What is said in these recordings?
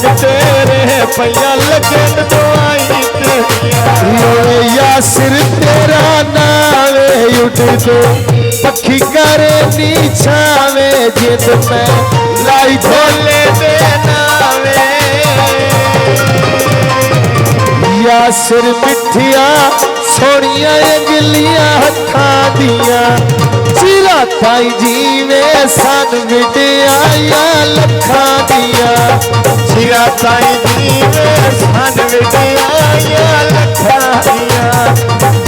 रंग तेरे पैया लगन दवाई तेरिया यासिर तेरा नावे उठ दो पखी करे नीछावे जिद में लाई भोले दे नावे यासिर मिठिया सोनिया अंगलियां हथा दिया चिरा ताई जीवे सन विडिया या लखा दिया चिरा ताई जीवे सन विडिया या लखा दिया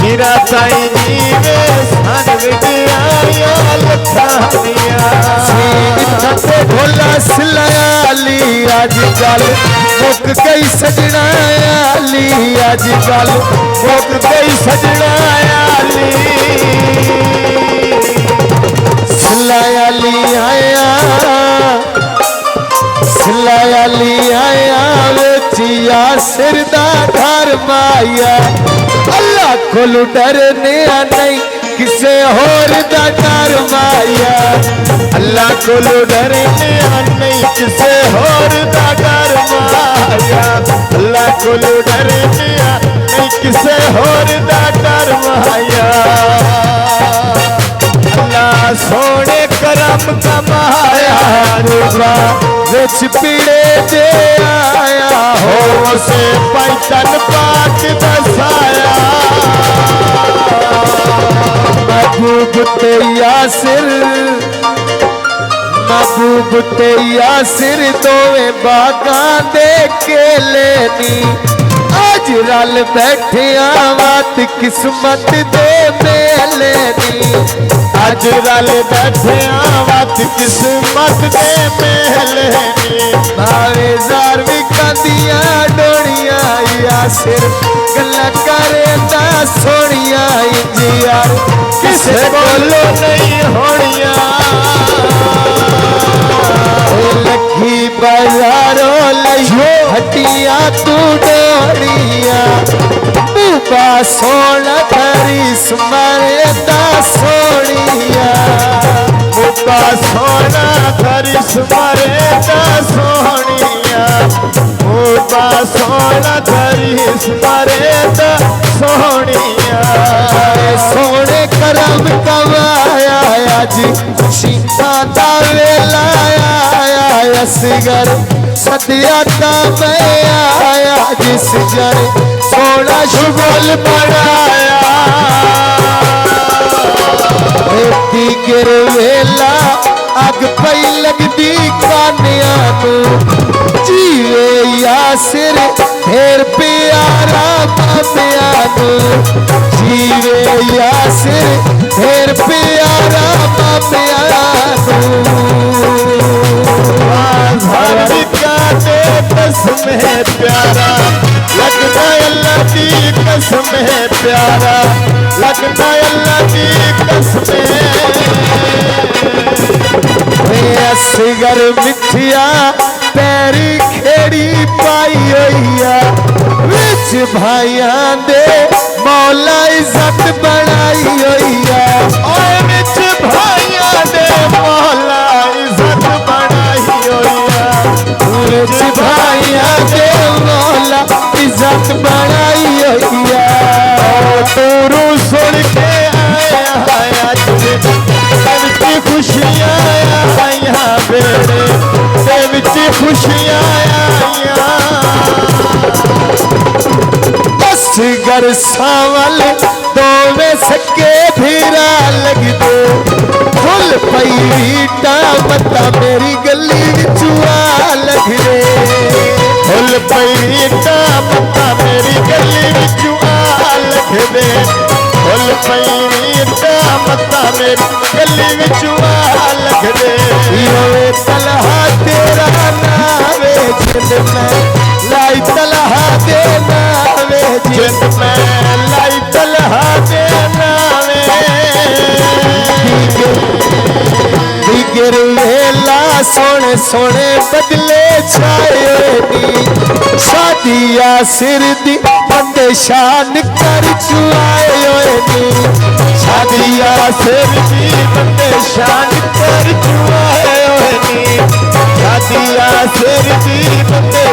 चिरा ताई जीवे सन विडिया या लखा दिया ढोला सिलायाली अजकल मुक गई सजना आली अजकल मुक गई सजना आली सिलायाली आया सिलायाली आया वेचिया सिरदा घर माया अल्लाह को डरने नहीं किसे होर दा डर माया अल्लाह को डरने नहीं किसे होर दा डर माया अल्लाह को डरने नहीं किसे होर दा डर माया अल्लाह सोने करम कमाया रुबा विच पीड़े दे आया हो से पैतन पाक दसाया महबूब ते यासिर महबूब ते यासिर दोवें बागां दे केले नी आज रल बैठिया वात किस्मत दे मेले नी आज रल बैठिया वात किस्मत दे मेले नी भावे जार भी कंदिया डोड़िया यासिर गल्ला करे दा सोनिया इंजियार किसे बोलो नहीं होनिया लखी बाजारों लियो हटिया तू डोड़िया बूबा सोना धरी सुमारे दा सोनिया बूबा सोना धरी सुमारे दा सोनिया बूबा सोना धरी सुमारे दा सोनिया सोने करम कमाया आज खुशियां दा वेला आया असगर सदिया दा मैं आया जिस जर सोना शुगल बनाया रेती गिर वेला अग पई लगदी कानिया नू जीवे यासिर फिर प्यारा बाबिया नू जीवे यासिर फिर प्यारा बाबिया कसम है प्यारा लगता अल्लाह की कसम है प्यारा लगता अल्लाह की कसम असगर मिठिया पैरी खेड़ी पाई होइया विच भाइया दे मौला इज्जत बनाई होइया ओए विच भाइया दे मौला इज्जत बनाई होइया विच भाइया दे मौला इज्जत बनाई होइया तोरू सुन के आया तुझे खुशियां आया बेड़े ते विच खुशियां आया असगर सावल दोवे सके फिरा लग दो फुल पई रीटा मता मेरी गली विचुआ लग रे फुल पई रीटा मता मेरी गली विचुआ लग दे फुल पई रीटा मता मेरी गली विचुआ लग दे योवे तलहा तेरा नावे जिंद में लाई तलहा दे नावे जिंद में लाई तलहा दे नावे दिगर वेला सोने सोने बदले छाए नी शादिया सिर दी बंदे शान कर चुआए नी शादिया सिर दी बंदे शान कर चुआए नी शादिया सिर दी बंदे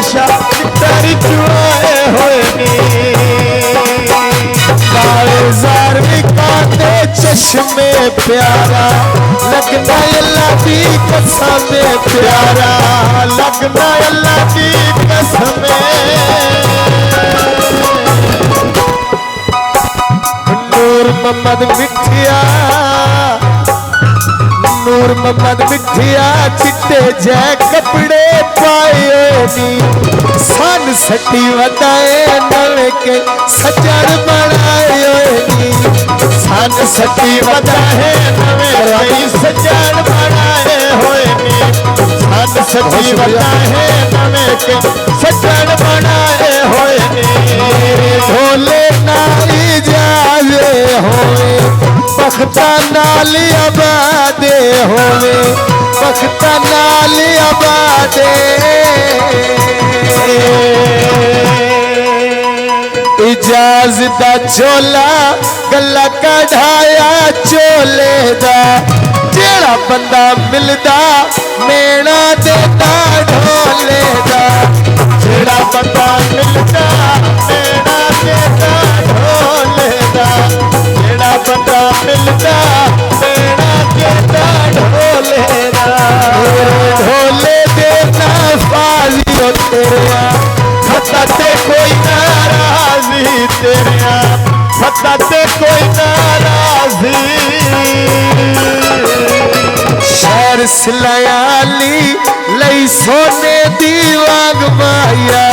प्यारा लगना अल्लाह की कसम प्यारा लगना अल्लाह की कसम नूर मोहम्मद मिठिया नूर मोहम्मद मिठिया चिट्टे जै कपड़े पाए नी सन सटी वदाए नवे के सजन बनाए नी सन सती वदाए नवे कई सजन बनाए होए नी सन सती वदाए नवे के सजन बनाए होए नी ढोले नाली जावे होवे बख्ता नाली आबादे होवे बख्ता नाली आबादे इजाज दा चोला गला कढ़ाया चोले दा जेड़ा बंदा मिलदा मेणा देता ढोले दा जेड़ा बंदा मिलदा मेरा देता ढोले दा जेड़ा बंदा मिलदा मेरा देता ढोले दा ढोले देना फाजियो तेरा खता ते कोई नाराजी तेरिया खता ते कोई नाराजी शहर सिलायाली लई सोने दी वाग माया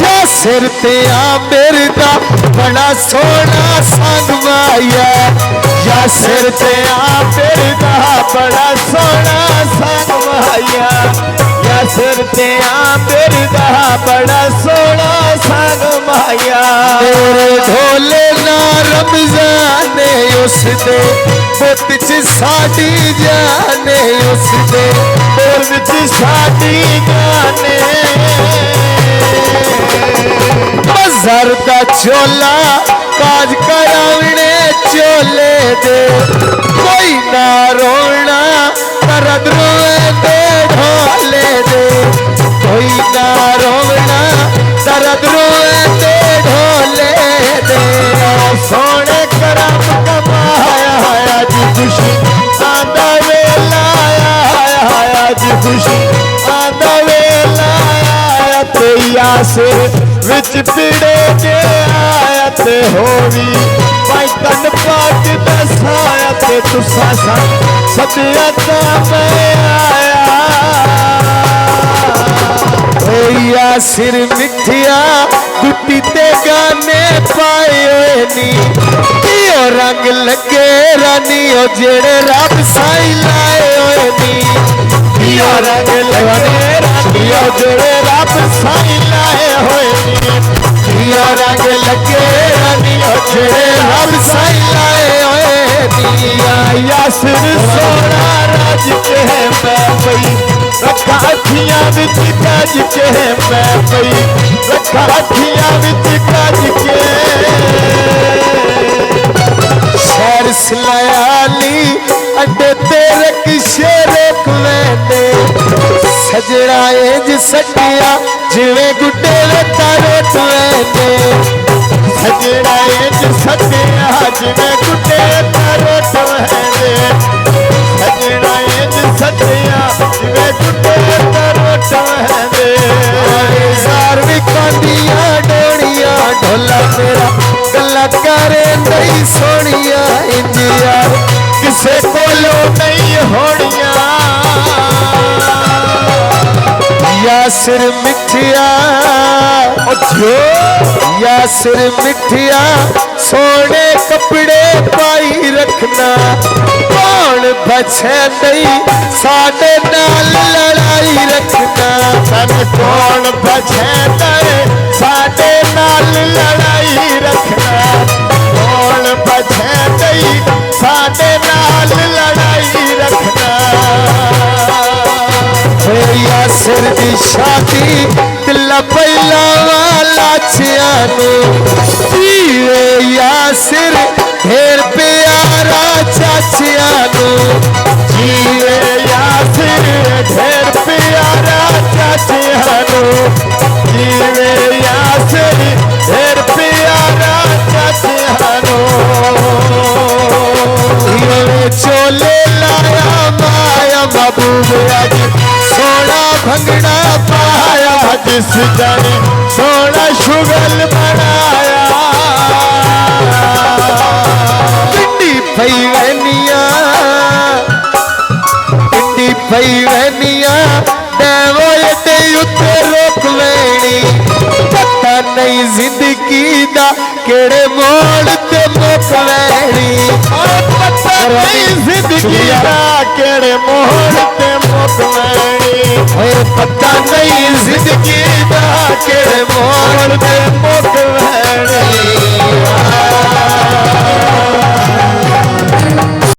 या सिर ते आमिर दा बड़ा सोना संग माया या सिर ते आमिर दा बड़ा सोना संग माया या सिर ते आमिर दा बड़ा सोना संग माया तेरे ढोले ना रमजाने उस दे बुत च साडी जाने उस दे बोल विच साडी गाने मजहर दा चोला काज करावने चोले दे कोई ना रोना करद रोए दे ढोले दे कोई ना रोना करद रोए दे ढोले दे सोने करम कमाया आज खुशी आंदा वेला आया आज खुशी आंदा वेला आया ते यासिर विच पिड़े के आया ते होवी भाई तन पाक दसाया ते तुसा सा सदिया दा मैं आया या सिर मिठिया गुट्टी ते गाने पाए नी यो रंग लगे रानी ओ जेड़े रब साई लाए होए नी यो रंग लगे रानी ओ जेड़े रब साई लाए होए नी यो रंग लगे रानी ओ जेड़े रब साई लाए होए नी यासिर सोना राज के मैं पई रखा अखियां विच गज के मैं पई रखा अखियां विच गज के शहर सिलायाली अड्डे तेरे किशे रोक लेंदे सजड़ा इंज सटिया जिवें गुड्डे लता रोट लेंदे सजड़ा इंज सटिया जिवें गुड्डे लता रोट लेंदे सजड़ा इंज सटिया जिवें गुड्डे लता रोट लेंदे जार भी कांदियां डोड़ियां ढोला मेरा गल्ला करे नहीं सोनिया इंज यार किसे कोलों नहीं होनिया यासिर मिठिया यासिर मिठिया सोने कपड़े पाई रखना कौन बचे नहीं साडे नाल लड़ाई रखना तन कौन बचे नहीं साडे नाल लड़ाई रखना कौन बचे नहीं साडे नाल लड़ाई रखना यासिर दी शादी दिला पहला वाला छियानू जीवे यासिर ढेर प्यारा चाचियानू जीवे यासिर ढेर प्यारा चाचियानू जीवे यासिर ढेर प्यारा चाचियानू चो भंगड़ा पाया जिस जाने सोना शुगल बनाया पिंडी पई वहनिया पिंडी पई वहनिया देवो ते उत्ते रोक वैनी पता नहीं जिंदगी दा केड़े मोड़ ते मुक वैनी पता नहीं जिंदगी दा केड़े मोड़ ते मुक वैनी पता नहीं जिंदगी दा केड़े मोड़ ते मुक वैनी